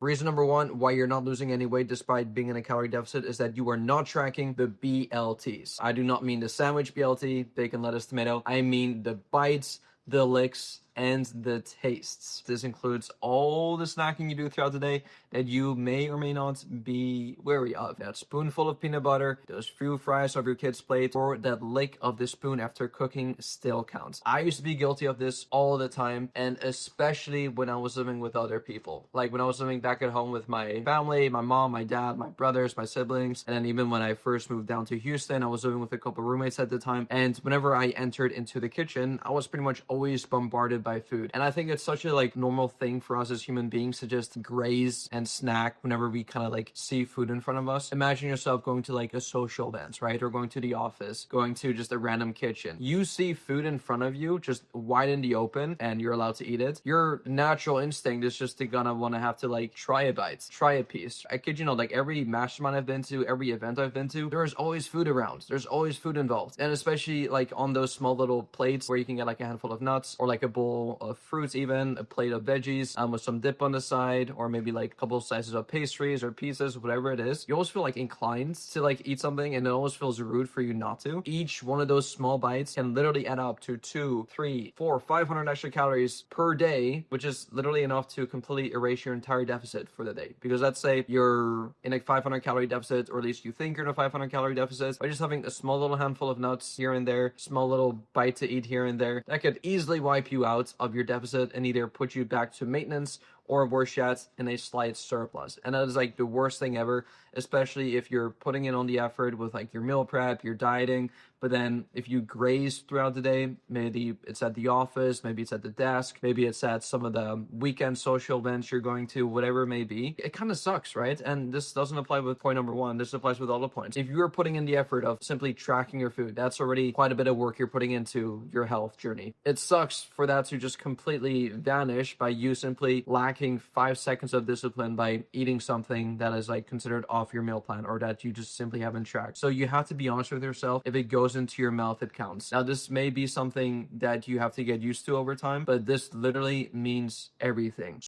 Reason number one why you're not losing any weight despite being in a calorie deficit is that you are not tracking the BLTs. I do not mean the sandwich BLT, bacon, lettuce, tomato. I mean the bites, the licks, and the tastes. This includes all the snacking you do throughout the day that you may or may not be wary of. That spoonful of peanut butter, those few fries off your kid's plate, or that lick of the spoon after cooking still counts. I used to be guilty of this all the time, and especially when I was living with other people. Like when I was living back at home with my family, my mom, my dad, my brothers, my siblings, and then even when I first moved down to Houston, I was living with a couple roommates at the time, and whenever I entered into the kitchen, I was pretty much always bombarded by food. And I think it's such a normal thing for us as human beings to just graze and snack whenever we kind of see food in front of us. Imagine yourself going to a social event, right? Or going to the office, going to just a random kitchen. You see food in front of you, just wide in the open, and you're allowed to eat it. Your natural instinct is just to want to have to try a bite, try a piece. I kid you not, every mastermind I've been to, every event I've been to, there's always food around. There's always food involved. And especially on those small little plates where you can get a handful of nuts or a bowl of fruits, even a plate of veggies with some dip on the side, or maybe a couple of slices of pastries or pizzas, whatever it is. You always feel inclined to eat something, and it always feels rude for you not to. Each one of those small bites can literally add up to 2, 3, 4, 500 extra calories per day, which is literally enough to completely erase your entire deficit for the day. Because let's say you're in a 500 calorie deficit, or at least you think you're in a 500 calorie deficit, by just having a small little handful of nuts here and there, small little bite to eat here and there, that could easily wipe you out of your deficit and either put you back to maintenance or worse yet, in a slight surplus. And that is the worst thing ever, especially if you're putting in on the effort with your meal prep, your dieting, but then if you graze throughout the day, maybe it's at the office, maybe it's at the desk, maybe it's at some of the weekend social events you're going to, whatever it may be, it kind of sucks, right? And this doesn't apply with point number one, this applies with all the points. If you're putting in the effort of simply tracking your food, that's already quite a bit of work you're putting into your health journey. It sucks for that to just completely vanish by you simply lacking 5 seconds of discipline by eating something that is considered off your meal plan, or that you just simply haven't tracked. So you have to be honest with yourself. If it goes into your mouth, it counts. Now, this may be something that you have to get used to over time, but this literally means everything.